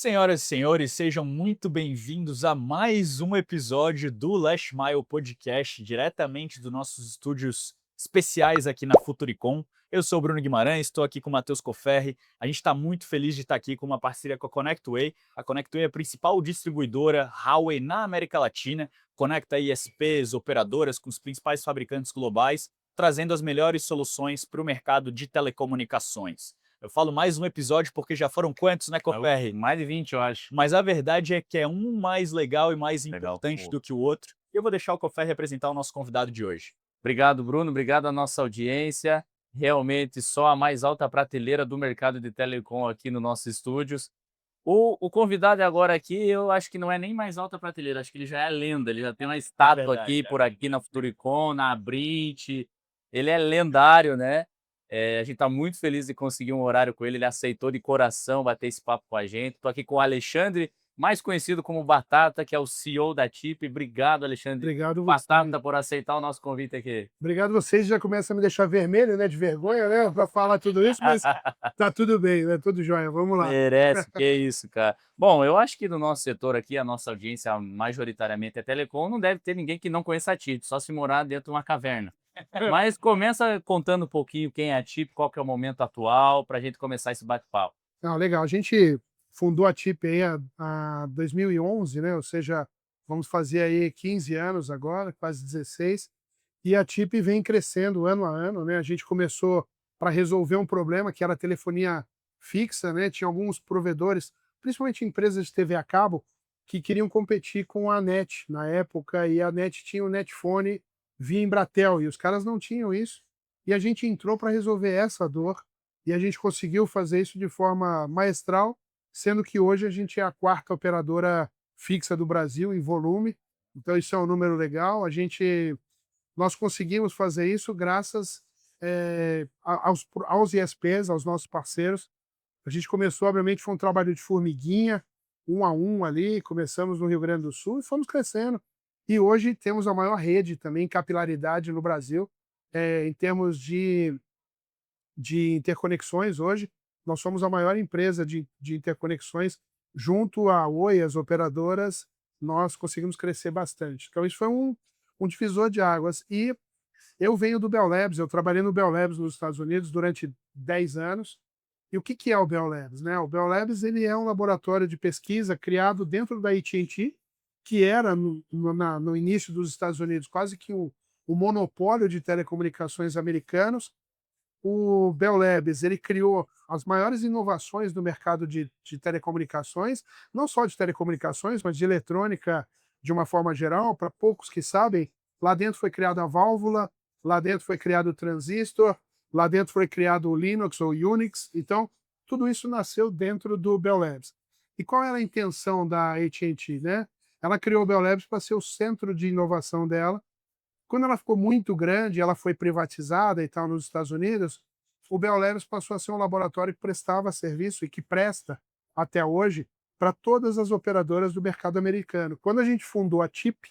Senhoras e senhores, sejam muito bem-vindos a mais um episódio do Last Mile Podcast, diretamente dos nossos estúdios especiais aqui na Futuricom. Eu sou o Bruno Guimarães, estou aqui com o Matheus Coferri. A gente está muito feliz de estar aqui com uma parceria com a ConnectWay. A ConnectWay é a principal distribuidora Huawei na América Latina, conecta ISPs, operadoras com os principais fabricantes globais, trazendo as melhores soluções para o mercado de telecomunicações. Eu falo mais um episódio porque já foram quantos, né, Coferri? Mais de 20, eu acho. Mas a verdade é que é um mais legal e mais Legal. importante Pô. do que o outro. E eu vou deixar o Coferri apresentar o nosso convidado de hoje. Obrigado, Bruno. Obrigado à nossa audiência. Realmente só a mais alta prateleira do mercado de telecom aqui nos nossos estúdios. O convidado agora aqui, eu acho que não é nem mais alta prateleira, acho que ele já é lenda, ele já tem uma estátua verdade, aqui, por aqui na Futuricom, na Abrint. Ele é lendário, né? A gente está muito feliz de conseguir um horário com ele, ele aceitou de coração bater esse papo com a gente. Estou aqui com o Alexandre, mais conhecido como Batata, que é o CEO da TIP. Obrigado, Alexandre Obrigado você. Batata, por aceitar o nosso convite aqui. Obrigado vocês, já começa a me deixar vermelho, né, de vergonha, né, para falar tudo isso, mas tá tudo bem, né, tudo jóia, vamos lá. Merece, que isso, cara. Bom, eu acho que no nosso setor aqui, a nossa audiência majoritariamente é telecom, não deve ter ninguém que não conheça a TIP, só se morar dentro de uma caverna. Mas começa contando um pouquinho quem é a TIP, qual que é o momento atual, para a gente começar esse bate-papo. Não, legal, a gente fundou a TIP aí a 2011, né, ou seja, vamos fazer aí 15 anos agora, quase 16, e a TIP vem crescendo ano a ano, né, a gente começou para resolver um problema que era a telefonia fixa, né, tinha alguns provedores, principalmente empresas de TV a cabo, que queriam competir com a NET na época, e a NET tinha o Netfone via Embratel, e os caras não tinham isso, e a gente entrou para resolver essa dor, e a gente conseguiu fazer isso de forma maestral, sendo que hoje a gente é a quarta operadora fixa do Brasil em volume, então isso é um número legal. Nós conseguimos fazer isso graças aos ISPs, aos nossos parceiros. A gente começou, obviamente, foi um trabalho de formiguinha, um a um ali, começamos no Rio Grande do Sul e fomos crescendo. E hoje temos a maior rede também, capilaridade no Brasil, em termos de interconexões hoje. Nós somos a maior empresa de interconexões junto à Oi, as operadoras, nós conseguimos crescer bastante. Então isso foi um divisor de águas. E eu venho do Bell Labs, eu trabalhei no Bell Labs nos Estados Unidos durante 10 anos. E o que é o Bell Labs, né? O Bell Labs ele é um laboratório de pesquisa criado dentro da AT&T, que era no início dos Estados Unidos quase que o monopólio de telecomunicações americanos. O Bell Labs ele criou as maiores inovações do mercado de telecomunicações, não só de telecomunicações, mas de eletrônica de uma forma geral. Para poucos que sabem, lá dentro foi criada a válvula, lá dentro foi criado o transistor, lá dentro foi criado o Linux ou Unix. Então, tudo isso nasceu dentro do Bell Labs. E qual era a intenção da AT&T, né? Ela criou o Bell Labs para ser o centro de inovação dela. Quando ela ficou muito grande, ela foi privatizada e tal nos Estados Unidos, o Bell Labs passou a ser um laboratório que prestava serviço e que presta até hoje para todas as operadoras do mercado americano. Quando a gente fundou a TIP,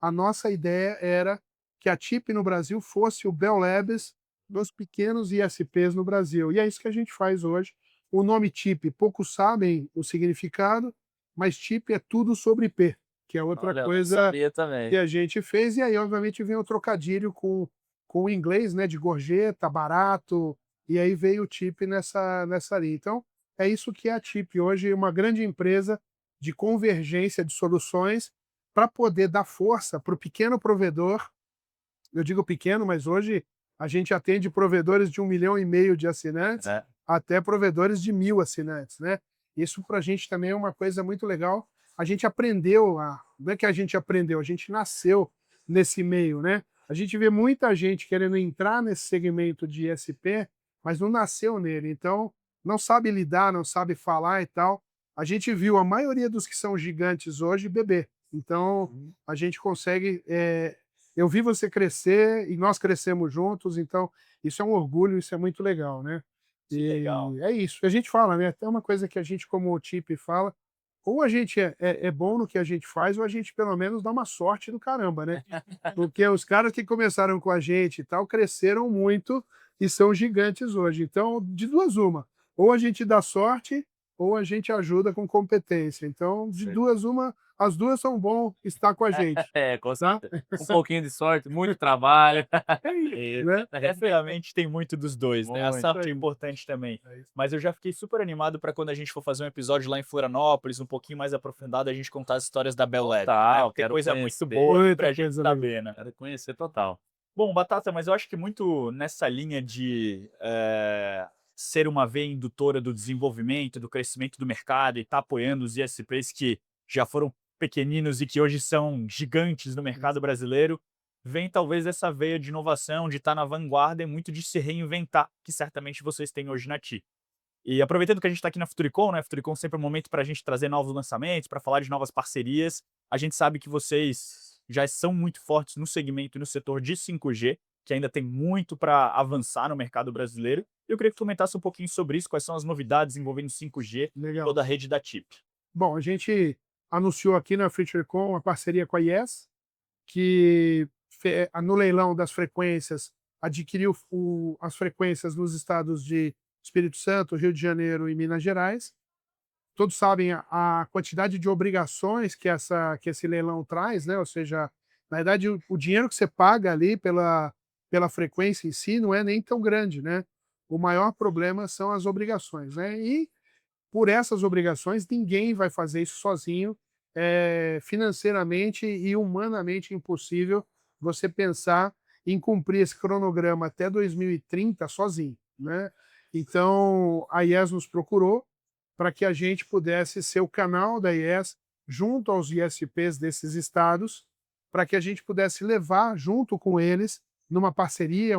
a nossa ideia era que a TIP no Brasil fosse o Bell Labs dos pequenos ISPs no Brasil. E é isso que a gente faz hoje. O nome TIP, poucos sabem o significado, mas TIP é tudo sobre IP, que é outra Olha, eu não coisa sabia que também. a gente fez. E aí, obviamente, vem o trocadilho com o inglês, né, de gorjeta, barato, e aí veio o TIP nessa linha. Então, é isso que é a TIP hoje, uma grande empresa de convergência de soluções para poder dar força para o pequeno provedor. Eu digo pequeno, mas hoje a gente atende provedores de 1,5 milhão de assinantes É. até provedores de 1.000 assinantes, né? Isso para a gente também é uma coisa muito legal. A gente aprendeu, não é que a gente aprendeu, a gente nasceu nesse meio, né? A gente vê muita gente querendo entrar nesse segmento de ISP, mas não nasceu nele, então não sabe lidar, não sabe falar e tal. A gente viu a maioria dos que são gigantes hoje beber. Então a gente consegue. Eu vi você crescer e nós crescemos juntos, então isso é um orgulho, isso é muito legal, né? Que legal. E é isso. A gente fala, né? Até uma coisa que a gente, como TIP, fala, ou a gente é bom no que a gente faz, ou a gente pelo menos dá uma sorte do caramba, né? Porque os caras que começaram com a gente e tal, cresceram muito e são gigantes hoje. Então, de duas uma. Ou a gente dá sorte, ou a gente ajuda com competência. Então, de duas, as duas são bom estar com a gente, Com tá? certeza. Um pouquinho de sorte, muito trabalho. Isso. Né? Realmente tem muito dos dois, né? A Muito. sorte é importante também. É isso. Mas eu já fiquei super animado para quando a gente for fazer um episódio lá em Florianópolis, um pouquinho mais aprofundado, a gente contar as histórias da Bel Lab, Total, né? Tem quero coisa conhecer. muito boa Muita pra gente coisa legal. saber, né? Quero conhecer total. Bom, Batata, mas eu acho que muito nessa linha de ser uma veia indutora do desenvolvimento, do crescimento do mercado e estar apoiando os ISPs que já foram pequeninos e que hoje são gigantes no mercado brasileiro, vem talvez essa veia de inovação, de estar na vanguarda e muito de se reinventar, que certamente vocês têm hoje na TI. E aproveitando que a gente está aqui na Futuricom, né? Futuricom sempre é um momento para a gente trazer novos lançamentos, para falar de novas parcerias. A gente sabe que vocês já são muito fortes no segmento e no setor de 5G, que ainda tem muito para avançar no mercado brasileiro. Eu queria que tu comentasse um pouquinho sobre isso, quais são as novidades envolvendo 5G, Legal. toda a rede da TIP. Bom, a gente anunciou aqui na FutureCom a parceria com a IES, que no leilão das frequências adquiriu as frequências nos estados de Espírito Santo, Rio de Janeiro e Minas Gerais. Todos sabem a quantidade de obrigações que esse leilão traz, né? Ou seja, na verdade, o dinheiro que você paga ali pela frequência em si não é nem tão grande, né? O maior problema são as obrigações, né? E por essas obrigações, ninguém vai fazer isso sozinho. É financeiramente e humanamente impossível você pensar em cumprir esse cronograma até 2030 sozinho, né? Então, a IES nos procurou para que a gente pudesse ser o canal da IES junto aos ISPs desses estados, para que a gente pudesse levar junto com eles, numa parceria,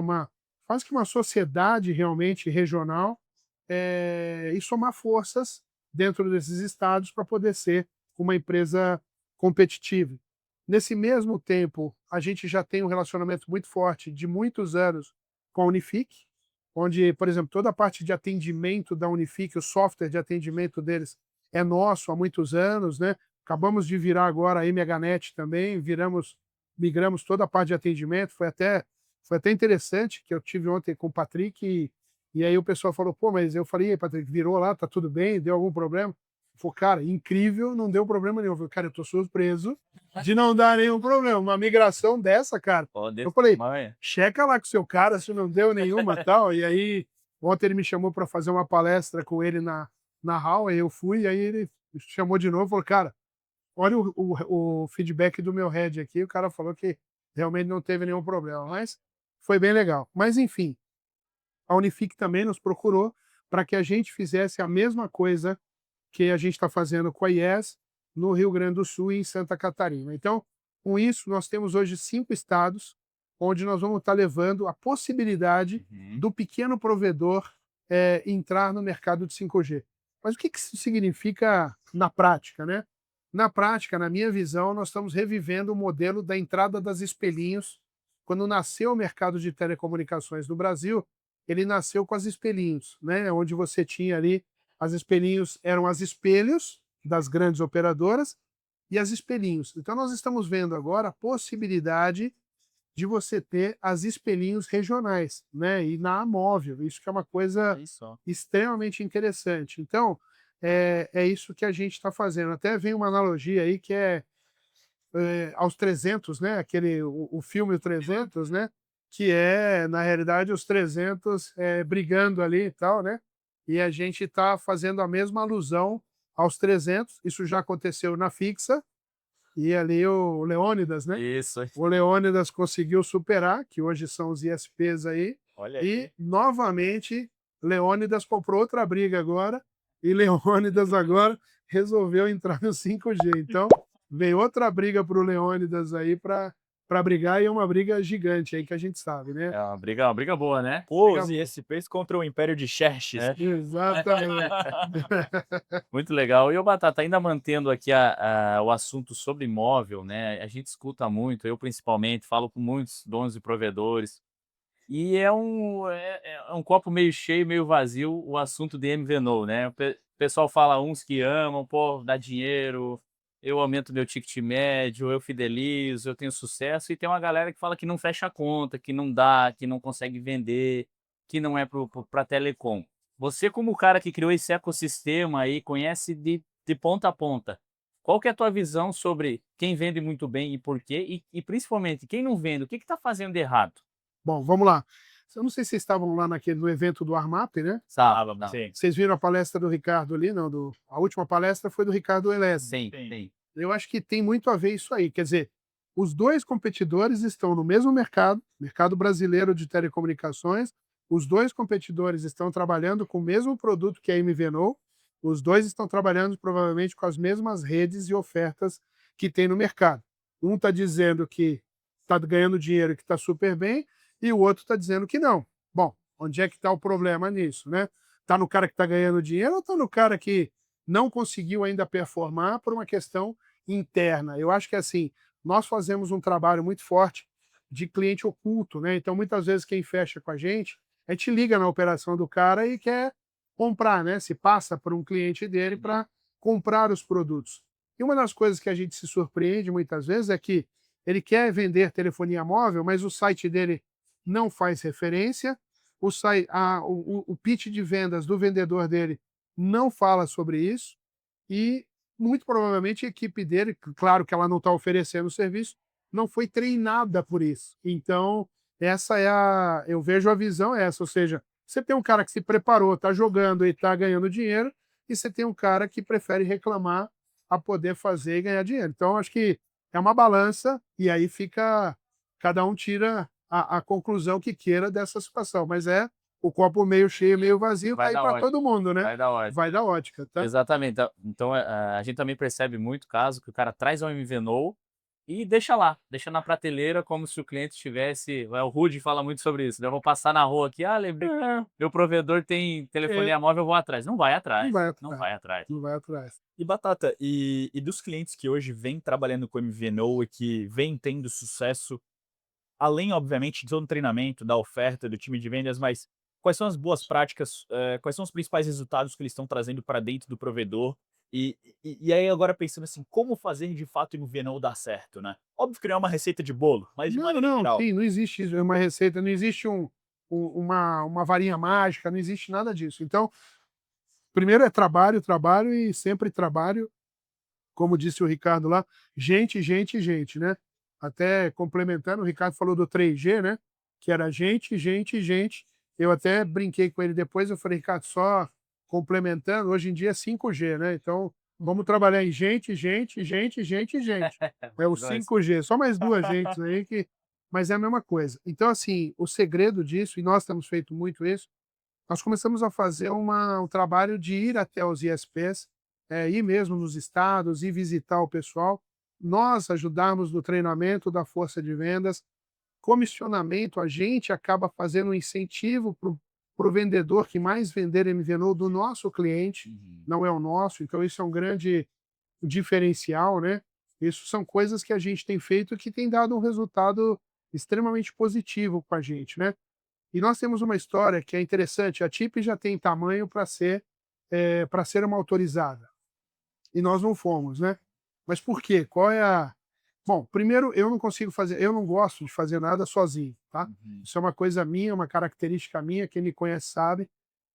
quase que uma sociedade realmente regional, e somar forças dentro desses estados para poder ser uma empresa competitiva. Nesse mesmo tempo, a gente já tem um relacionamento muito forte de muitos anos com a Unifique, onde, por exemplo, toda a parte de atendimento da Unifique, o software de atendimento deles é nosso há muitos anos, né? Acabamos de virar agora a Meganet também, migramos toda a parte de atendimento, foi até interessante, que eu tive ontem com o Patrick, e aí o pessoal falou, pô, mas eu falei, Patrick, virou lá, tá tudo bem, deu algum problema? Ele falou, cara, incrível, não deu problema nenhum. Eu falei, cara, eu tô surpreso de não dar nenhum problema. Uma migração dessa, cara. Eu falei, checa lá com o seu cara se não deu nenhuma tal. E aí, ontem ele me chamou para fazer uma palestra com ele na Hall, aí eu fui, e aí ele me chamou de novo e falou, cara, olha o feedback do meu head aqui, o cara falou que realmente não teve nenhum problema, mas foi bem legal. Mas, enfim, a Unifique também nos procurou para que a gente fizesse a mesma coisa que a gente está fazendo com a IES no Rio Grande do Sul e em Santa Catarina. Então, com isso, nós temos hoje 5 estados onde nós vamos estar levando a possibilidade do pequeno provedor entrar no mercado de 5G. Mas o que isso significa na prática, né? Na prática, na minha visão, nós estamos revivendo o modelo da entrada das espelhinhos. Quando nasceu o mercado de telecomunicações no Brasil, ele nasceu com as espelhinhos, né? Onde você tinha ali, as espelhinhos eram as espelhos das grandes operadoras e as espelhinhos. Então nós estamos vendo agora a possibilidade de você ter as espelhinhos regionais, né? E na móvel, isso que é uma coisa extremamente interessante. Então, é isso que a gente está fazendo. Até vem uma analogia aí que aos 300, né? O filme O 300, né? Que é, na realidade, os 300 brigando ali e tal, né? E a gente está fazendo a mesma alusão aos 300. Isso já aconteceu na Fixa, e ali o Leônidas, né? Isso. O Leônidas conseguiu superar, que hoje são os ISPs aí. Olha E, aí. novamente, Leônidas comprou outra briga agora, e Leônidas agora resolveu entrar no 5G. Então, veio outra briga para o Leônidas aí para brigar, e é uma briga gigante aí que a gente sabe, né? É uma briga boa, né? Os ISPs contra o Império de Xerxes. Exatamente. Muito legal. E o Batata, ainda mantendo aqui o assunto sobre imóvel, né? A gente escuta muito, eu principalmente, falo com muitos donos e provedores, e é um copo meio cheio, meio vazio o assunto de MVNO, né? O pessoal fala uns que amam, pô, dá dinheiro, eu aumento meu ticket médio, eu fidelizo, eu tenho sucesso, e tem uma galera que fala que não fecha a conta, que não dá, que não consegue vender, que não é para telecom. Você como o cara que criou esse ecossistema aí, conhece de ponta a ponta, qual que é a tua visão sobre quem vende muito bem e por quê? E principalmente, quem não vende, o que está fazendo de errado? Bom, vamos lá. Eu não sei se vocês estavam lá no evento do Armap, né? Sabe? Não. Sim. Vocês viram a palestra do Ricardo ali? Não, a última palestra foi do Ricardo Elez. Sim, Sim. sim. Eu acho que tem muito a ver isso aí. Quer dizer, os dois competidores estão no mesmo mercado, mercado brasileiro de telecomunicações. Os dois competidores estão trabalhando com o mesmo produto que a MVNO. Os dois estão trabalhando provavelmente com as mesmas redes e ofertas que tem no mercado. Um está dizendo que está ganhando dinheiro e que está super bem, e o outro está dizendo que não. Bom, onde é que está o problema nisso, né? Está no cara que está ganhando dinheiro ou está no cara que não conseguiu ainda performar por uma questão interna? Eu acho que assim, nós fazemos um trabalho muito forte de cliente oculto, né? Então, muitas vezes, quem fecha com a gente liga na operação do cara e quer comprar, né? Se passa por um cliente dele para comprar os produtos. E uma das coisas que a gente se surpreende muitas vezes é que ele quer vender telefonia móvel, mas o site dele não faz referência, o pitch de vendas do vendedor dele não fala sobre isso, e muito provavelmente a equipe dele, claro que ela não está oferecendo o serviço, não foi treinada por isso. Então, eu vejo a visão essa, ou seja, você tem um cara que se preparou, está jogando e está ganhando dinheiro, e você tem um cara que prefere reclamar a poder fazer e ganhar dinheiro. Então, acho que é uma balança, e aí cada um tira a conclusão que queira dessa situação, mas o copo meio cheio, meio vazio, tá Vai aí dar para ótimo. todo mundo, né? Vai dar ótimo. Vai da ótica, tá? Exatamente. Então, a gente também percebe muito caso que o cara traz um MVNO e deixa lá, deixa na prateleira como se o cliente tivesse. O Rudy fala muito sobre isso, né? Eu vou passar na rua aqui, lembrei que meu provedor tem telefonia móvel, eu vou atrás. Não vai Não atrás. vai Não atrás. vai atrás. Não vai atrás. E Batata, e dos clientes que hoje vêm trabalhando com MVNO e que vêm tendo sucesso, além, obviamente, de todo o treinamento, da oferta, do time de vendas, mas quais são as boas práticas, quais são os principais resultados que eles estão trazendo para dentro do provedor? E aí agora pensando assim, como fazer de fato o MVNO dar certo, né? Óbvio que não é uma receita de bolo, mas de maneira Não, geral. sim, não existe uma receita, não existe uma varinha mágica, não existe nada disso. Então, primeiro é trabalho, trabalho e sempre trabalho, como disse o Ricardo lá, gente, gente, gente, né? Até complementando, o Ricardo falou do 3G, né? Que era gente, gente, gente. Eu até brinquei com ele depois, eu falei, Ricardo, só complementando, hoje em dia é 5G, né? Então, vamos trabalhar em gente, gente, gente, gente, gente. É o 5G, só mais duas gentes aí que. Mas é a mesma coisa. Então, assim, o segredo disso, e nós temos feito muito isso, nós começamos a fazer um trabalho de ir até os ISPs, ir mesmo nos estados, ir visitar o pessoal, nós ajudarmos no treinamento da força de vendas, comissionamento, a gente acaba fazendo um incentivo para o vendedor que mais vender MVNO do nosso cliente, não é o nosso, então isso é um grande diferencial, né? Isso são coisas que a gente tem feito que tem dado um resultado extremamente positivo com a gente, né? E nós temos uma história que é interessante, a TIP já tem tamanho para ser uma autorizada, e nós não fomos, né. Mas por quê? Qual é a bom, primeiro eu não gosto de fazer nada sozinho, tá. Isso é uma coisa minha, uma característica minha, quem me conhece sabe,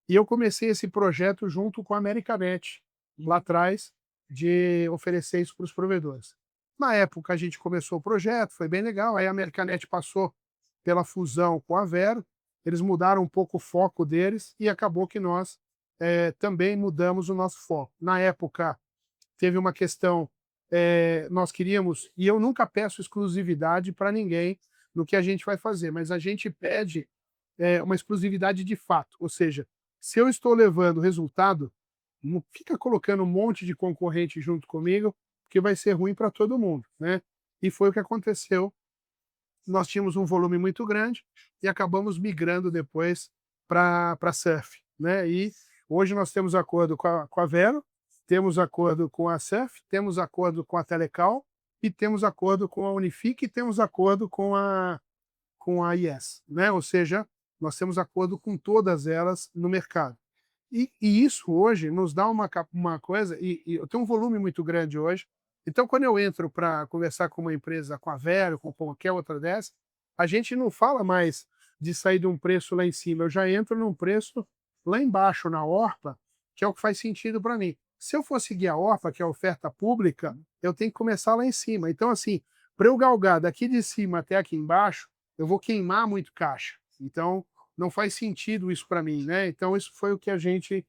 e eu comecei esse projeto junto com a Americanet, lá atrás, de oferecer isso para os provedores. Na época a gente começou o projeto, foi bem legal, aí a Americanet passou pela fusão com a Vero, eles mudaram um pouco o foco deles e acabou que nós, também mudamos o nosso foco. Na época, teve uma questão, nós queríamos e eu nunca peço exclusividade para ninguém no que a gente vai fazer, mas a gente pede, uma exclusividade de fato, ou seja, se eu estou levando resultado, não fica colocando um monte de concorrente junto comigo, porque vai ser ruim para todo mundo, né. E foi o que aconteceu, nós tínhamos um volume muito grande e acabamos migrando depois para Surf, né? E hoje nós temos acordo com a Vero, temos acordo com a Surf, temos acordo com a Telecal e temos acordo com a Unifique e temos acordo com a IES, né? Ou seja, nós temos acordo com todas elas no mercado. E isso hoje nos dá uma coisa, e eu tenho um volume muito grande hoje, então quando eu entro para conversar com uma empresa, com a Vero, com qualquer outra dessa, a gente não fala mais de sair de um preço lá em cima, eu já entro num preço lá embaixo na ORPA, que é o que faz sentido para mim. Se eu for seguir a ORPA, que é a oferta pública, eu tenho que começar lá em cima. Então, assim, para eu galgar daqui de cima até aqui embaixo, eu vou queimar muito caixa. Então, não faz sentido isso para mim, né? Então, isso foi o que a gente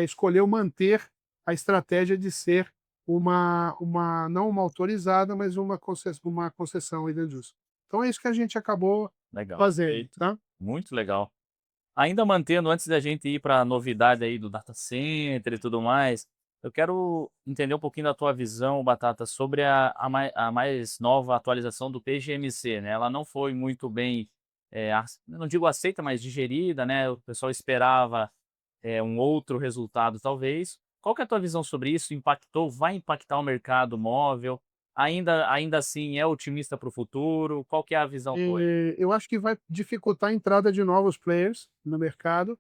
escolheu manter a estratégia de ser não uma autorizada, mas uma concessão aí da indústria. Então, é isso que a gente acabou Legal, fazendo, perfeito. tá? Muito legal. Ainda mantendo, antes da gente ir para a novidade aí do data center e tudo mais, eu quero entender um pouquinho da tua visão, Batata, sobre a mais nova atualização do PGMC, né? Ela não foi muito bem, não digo aceita, mas digerida, né? O pessoal esperava um outro resultado, talvez. Qual que é a tua visão sobre isso? Impactou, vai impactar o mercado móvel? Ainda assim, é otimista para o futuro? Qual que é a visão tua aí? Eu acho que vai dificultar a entrada de novos players no mercado.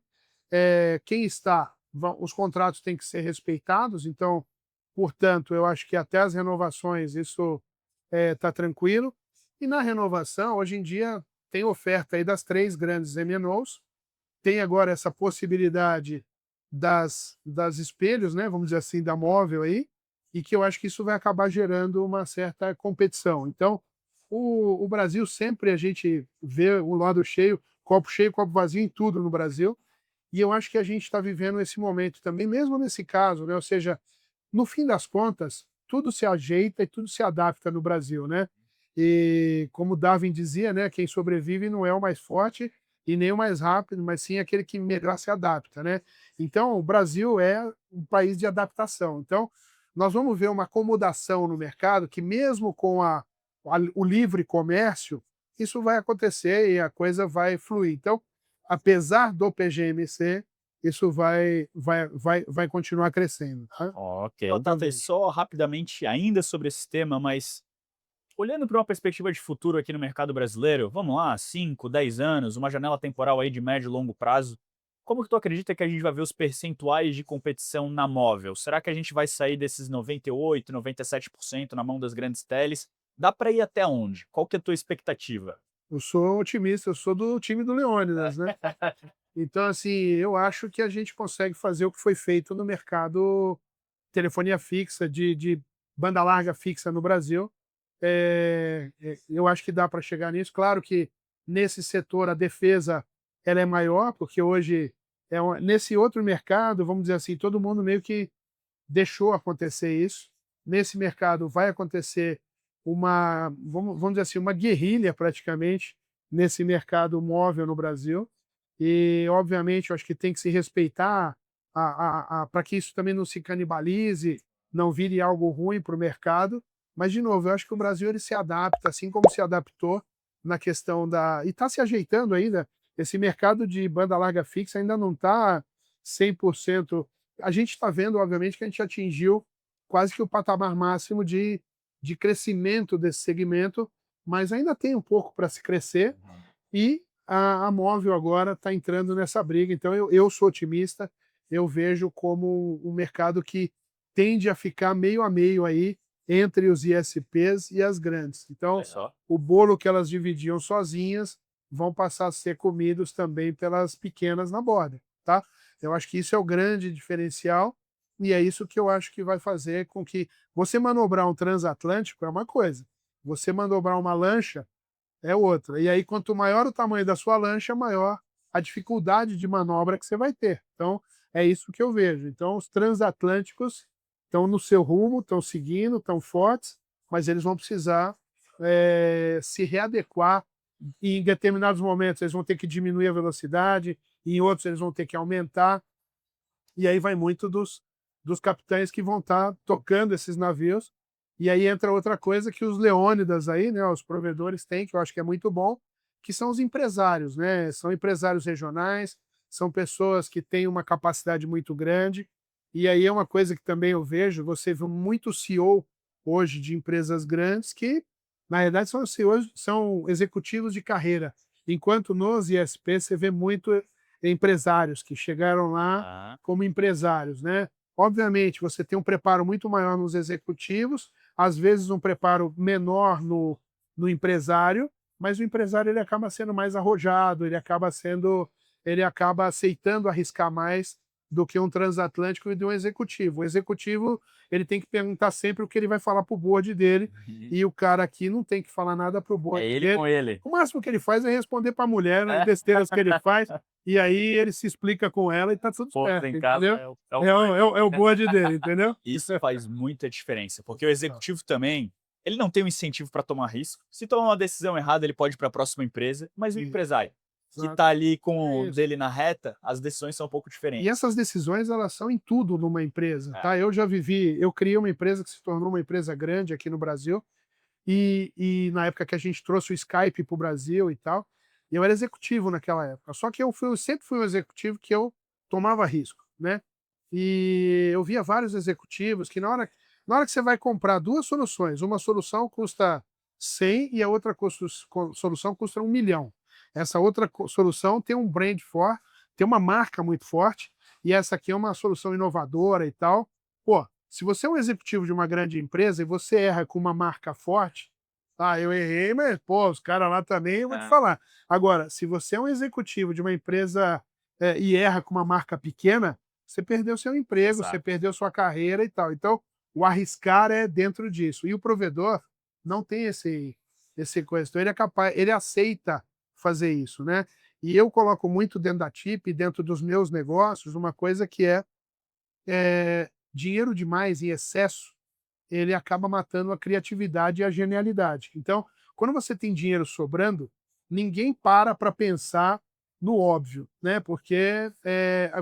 Quem está, os contratos têm que ser respeitados, então, portanto, eu acho que até as renovações isso está tranquilo. E na renovação, hoje em dia, tem oferta aí das 3 grandes MNOs, tem agora essa possibilidade das espelhos, né, vamos dizer assim, da móvel aí, e que eu acho que isso vai acabar gerando uma certa competição. Então, o Brasil sempre a gente vê o lado cheio, copo vazio em tudo no Brasil, e eu acho que a gente está vivendo esse momento também, mesmo nesse caso, né? Ou seja, no fim das contas, tudo se ajeita e tudo se adapta no Brasil, né? E como Darwin dizia, né, quem sobrevive não é o mais forte e nem o mais rápido, mas sim aquele que melhor se adapta, né? Então, o Brasil é um país de adaptação. Então, nós vamos ver uma acomodação no mercado que mesmo com o livre comércio, isso vai acontecer e a coisa vai fluir. Então, apesar do PGMC, isso vai continuar crescendo, tá? Ok, Batata, e Totalmente. só rapidamente ainda sobre esse tema, mas olhando para uma perspectiva de futuro aqui no mercado brasileiro, vamos lá, 5, 10 anos, uma janela temporal aí de médio e longo prazo, como que tu acredita que a gente vai ver os percentuais de competição na móvel? Será que a gente vai sair desses 98, 97% na mão das grandes teles? Dá para ir até onde? Qual que é a tua expectativa? Eu sou otimista, eu sou do time do Leônidas, né? Então, assim, eu acho que a gente consegue fazer o que foi feito no mercado telefonia fixa, de banda larga fixa no Brasil. Eu acho que dá para chegar nisso. Claro que nesse setor a defesa ela é maior, porque hoje nesse outro mercado, vamos dizer assim, todo mundo meio que deixou acontecer isso. Nesse mercado vai acontecer vamos dizer assim, uma guerrilha praticamente nesse mercado móvel no Brasil. E, obviamente, eu acho que tem que se respeitar para que isso também não se canibalize, não vire algo ruim para o mercado. Mas, de novo, eu acho que o Brasil ele se adapta, assim como se adaptou na questão da. E está se ajeitando ainda. Esse mercado de banda larga fixa ainda não está 100%. A gente está vendo, obviamente, que a gente atingiu quase que o patamar máximo de crescimento desse segmento, mas ainda tem um pouco para se crescer. E a móvel agora está entrando nessa briga. Então, eu sou otimista, eu vejo como um mercado que tende a ficar meio a meio aí entre os ISPs e as grandes. Então, Olha só. o bolo que elas dividiam sozinhas vão passar a ser comidos também pelas pequenas na borda, tá? Eu acho que isso é o grande diferencial e é isso que eu acho que vai fazer com que você manobrar um transatlântico é uma coisa, você manobrar uma lancha é outra. E aí, quanto maior o tamanho da sua lancha, maior a dificuldade de manobra que você vai ter. Então, é isso que eu vejo. Então, os transatlânticos estão no seu rumo, estão seguindo, estão fortes, mas eles vão precisar se readequar. E em determinados momentos, eles vão ter que diminuir a velocidade, e em outros, eles vão ter que aumentar. E aí vai muito dos capitães que vão estar tocando esses navios. E aí entra outra coisa que os Leônidas aí, né, os provedores têm, que eu acho que é muito bom, que são os empresários, né? São empresários regionais, são pessoas que têm uma capacidade muito grande. E aí é uma coisa que também eu vejo, você vê muito CEO hoje de empresas grandes que, na verdade, são CEOs, são executivos de carreira. Enquanto nos ISP você vê muito empresários que chegaram lá Ah, como empresários, né? Obviamente, você tem um preparo muito maior nos executivos, às vezes um preparo menor no empresário, mas o empresário ele acaba sendo mais arrojado, ele acaba sendo ele acaba aceitando arriscar mais do que um transatlântico e de um executivo. O executivo, ele tem que perguntar sempre o que ele vai falar para o board dele, e o cara aqui não tem que falar nada para o É board ele dele. com ele. O máximo que ele faz é responder para a mulher nas É. besteiras que ele faz, e aí ele se explica com ela e tá tudo Pô, certo, em casa entendeu? é o É o board dele, entendeu? Isso faz muita diferença, porque o executivo também, ele não tem um incentivo para tomar risco. Se tomar uma decisão errada, ele pode ir para a próxima empresa, mas o Isso, empresário, que exato. está ali É com o isso. dele na reta, as decisões são um pouco E diferentes. essas decisões, elas são em tudo numa empresa, É. tá? Eu criei uma empresa que se tornou uma empresa grande aqui no Brasil, e na época que a gente trouxe o Skype para o Brasil e tal, eu era executivo naquela época. Só que eu sempre fui um executivo que eu tomava risco, né? E eu via vários executivos que na hora que você vai comprar duas soluções, uma solução custa 100 e a outra solução custa 1 milhão. Essa outra solução tem um brand forte, tem uma marca muito forte, e essa aqui é uma solução inovadora e tal. Pô, se você é um executivo de uma grande empresa e você erra com uma marca forte, eu errei, mas, pô, os caras lá também, eu vou te É. falar. Agora, se você é um executivo de uma empresa e erra com uma marca pequena, você perdeu seu emprego, você Exato. perdeu sua carreira e tal. Então, o arriscar é dentro disso. E o provedor não tem esse coisa. Então, ele é capaz, ele aceita fazer isso, né? E eu coloco muito dentro da TIP, dentro dos meus negócios, uma coisa que dinheiro demais em excesso, ele acaba matando a criatividade e a genialidade. Então, quando você tem dinheiro sobrando, ninguém para pensar no óbvio, né? Porque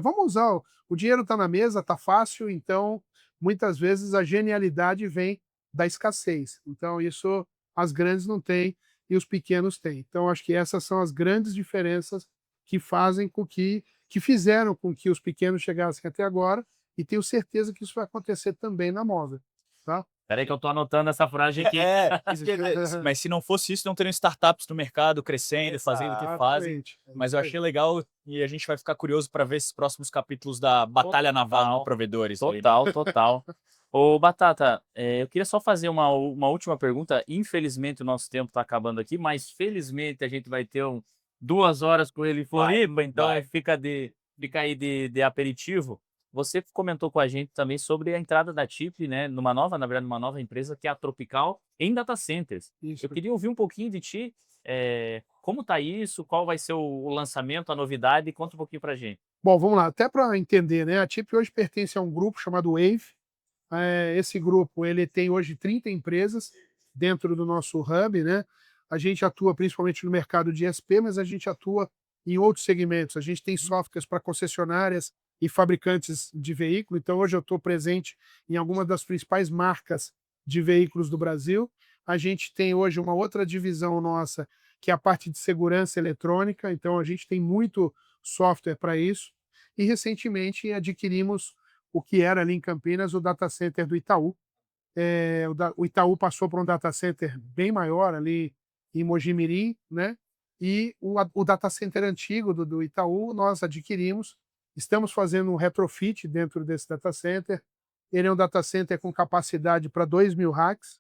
vamos usar o dinheiro está na mesa, está fácil, então muitas vezes a genialidade vem da escassez. Então isso as grandes não têm e os pequenos têm. Então acho que essas são as grandes diferenças que fazem que fizeram com que os pequenos chegassem até agora, e tenho certeza que isso vai acontecer também na Móvel, tá? Espera aí que eu tô anotando essa frase aqui. Mas se não fosse isso, não teriam startups no mercado crescendo, fazendo o que fazem. Exatamente, é Mas isso eu aí. achei legal e a gente vai ficar curioso para ver esses próximos capítulos da Batalha Naval de Provedores aí, né? Total, total. Ô, Batata, eu queria só fazer uma última pergunta. Infelizmente, o nosso tempo está acabando aqui, mas felizmente a gente vai ter 2 horas com ele em Floripa, então vai. fica aí de aperitivo. Você comentou com a gente também sobre a entrada da TIP, né, na verdade, numa nova empresa que é a Tropical em data centers. Isso. Eu queria ouvir um pouquinho de ti, como tá isso, qual vai ser o lançamento, a novidade, conta um pouquinho pra gente. Bom, vamos lá, até para entender, né? A TIP hoje pertence a um grupo chamado Wave. Esse grupo ele tem hoje 30 empresas dentro do nosso hub, né? A gente atua principalmente no mercado de ISP, mas a gente atua em outros segmentos. A gente tem softwares para concessionárias e fabricantes de veículo. Então, hoje eu estou presente em algumas das principais marcas de veículos do Brasil. A gente tem hoje uma outra divisão nossa, que é a parte de segurança eletrônica. Então, a gente tem muito software para isso. E, recentemente, adquirimos o que era ali em Campinas, o data center do Itaú. O Itaú passou para um data center bem maior ali em Mojimirim, né? E o data center antigo do Itaú nós adquirimos. Estamos fazendo um retrofit dentro desse data center. Ele é um data center com capacidade para 2.000 racks.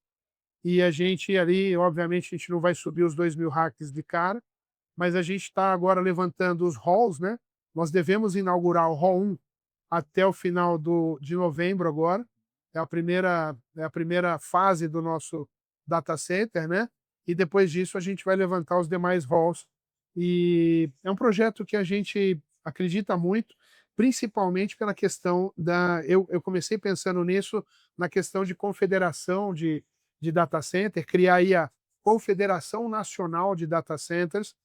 E a gente ali, obviamente, a gente não vai subir os 2.000 racks de cara, mas a gente está agora levantando os halls, né? Nós devemos inaugurar o hall 1 até o final de novembro agora. É a primeira fase do nosso data center, né? E depois disso a gente vai levantar os demais halls. E é um projeto que a gente acredita muito, principalmente pela questão eu comecei pensando nisso na questão de confederação de data center, criar aí a Confederação Nacional de Data Centers.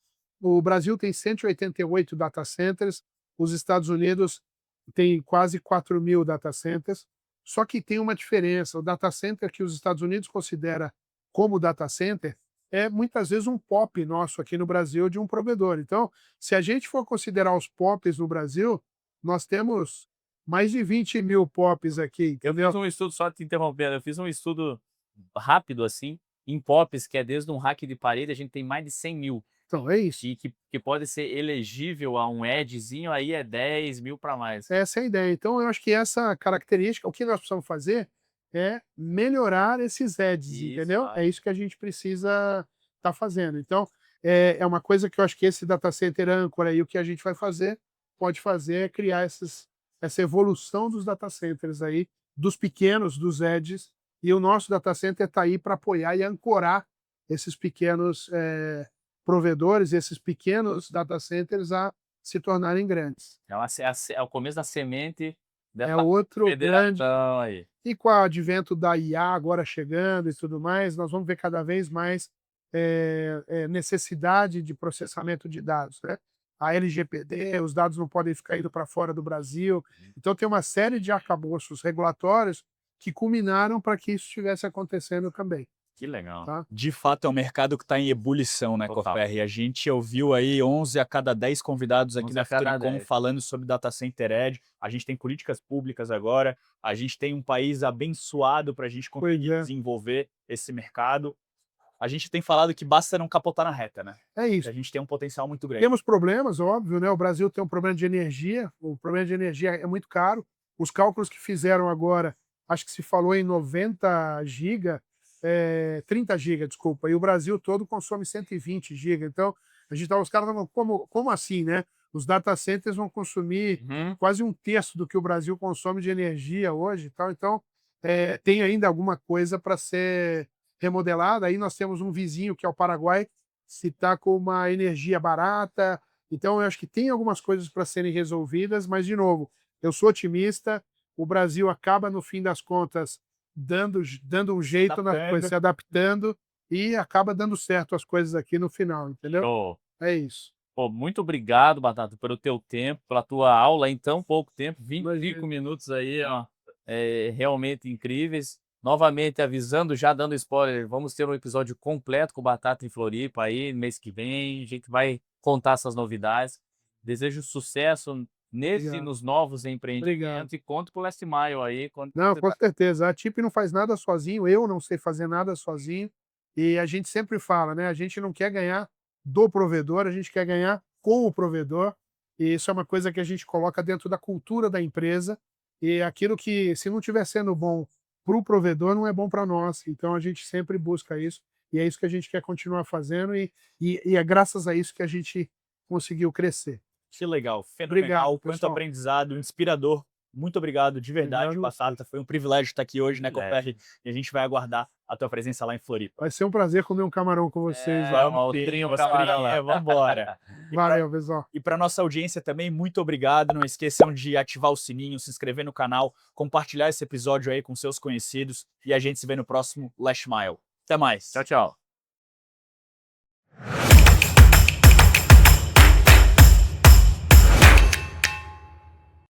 O Brasil tem 188 data centers, os Estados Unidos tem quase 4.000 data centers, só que tem uma diferença. O data center que os Estados Unidos considera como data center é muitas vezes um POP nosso aqui no Brasil de um provedor. Então, se a gente for considerar os POPs no Brasil, nós temos mais de 20.000 POPs aqui. Eu fiz um estudo, só te interrompendo, eu fiz um estudo rápido assim, em POPs, que é desde um rack de parede, a gente tem mais de 100.000. Então, é isso. E que pode ser elegível a um edgezinho, aí é 10.000 para mais. Essa é a ideia. Então, eu acho que essa característica, o que nós precisamos fazer é melhorar esses edges, Isso, entendeu? claro. É isso que a gente precisa estar fazendo. Então, é uma coisa que eu acho que esse data center âncora aí, o que a gente pode fazer é criar essa evolução dos data centers aí, dos pequenos, dos edges, e o nosso data center está aí para apoiar e ancorar esses pequenos provedores, esses pequenos data centers a se tornarem grandes. É o começo da semente É dessa outro grande. federação aí. E com o advento da IA agora chegando e tudo mais, nós vamos ver cada vez mais necessidade de processamento de dados, né? A LGPD, os dados não podem ficar indo para fora do Brasil. Então tem uma série de arcabouços regulatórios que culminaram para que isso estivesse acontecendo também. Que legal. Tá? De fato, é um mercado que está em ebulição, né, Total. Copper? E a gente ouviu aí 11 a cada 10 convidados aqui 11 na a cada Futuricom 10. falando sobre Data Center Edge. A gente tem políticas públicas agora, a gente tem um país abençoado para a gente conseguir Pois é. desenvolver esse mercado. A gente tem falado que basta não capotar na reta, né? É isso. A gente tem um potencial muito grande. Temos problemas, óbvio, né? O Brasil tem um problema de energia, o problema de energia é muito caro. Os cálculos que fizeram agora, acho que se falou em 90 GB, 30 GB, desculpa, e o Brasil todo consome 120 GB. Então, os caras estavam, como assim, né? Os data centers vão consumir quase 1/3 do que o Brasil consome de energia hoje e tal. Então, tem ainda alguma coisa para ser remodelada. Aí nós temos um vizinho, que é o Paraguai, se está com uma energia barata. Então, eu acho que tem algumas coisas para serem resolvidas, mas, de novo, eu sou otimista. O Brasil acaba, no fim das contas, dando um jeito na coisa, se adaptando, e acaba dando certo as coisas aqui no final, entendeu? Show. É isso. Pô, muito obrigado, Batata, pelo teu tempo, pela tua aula em tão pouco tempo, 25 minutos aí, ó, realmente incríveis. Novamente avisando, já dando spoiler, vamos ter um episódio completo com o Batata em Floripa aí, mês que vem, a gente vai contar essas novidades. Desejo sucesso nesse e Obrigado. nos novos empreendimentos Obrigado. e conto pro Last Mile aí. Não, com certeza. A TIP não faz nada sozinho, eu não sei fazer nada sozinho. E a gente sempre fala, né? A gente não quer ganhar do provedor, a gente quer ganhar com o provedor. E isso é uma coisa que a gente coloca dentro da cultura da empresa. E aquilo que, se não estiver sendo bom para o provedor, não é bom para nós. Então a gente sempre busca isso. E é isso que a gente quer continuar fazendo. E é graças a isso que a gente conseguiu crescer. Que legal, fenomenal, Obrigado, quanto pessoal. aprendizado, inspirador. Muito obrigado, de verdade, Obrigado. Batata. Foi um privilégio estar aqui hoje, né, Privilégio. Copper? E a gente vai aguardar a tua presença lá em Floripa. Vai ser um prazer comer um camarão com vocês. Vamos, o trinho camarão lá. Vamos embora. Valeu, pessoal. E para nossa audiência também, muito obrigado. Não esqueçam de ativar o sininho, se inscrever no canal, compartilhar esse episódio aí com seus conhecidos. E a gente se vê no próximo Last Mile. Até mais. Tchau, tchau.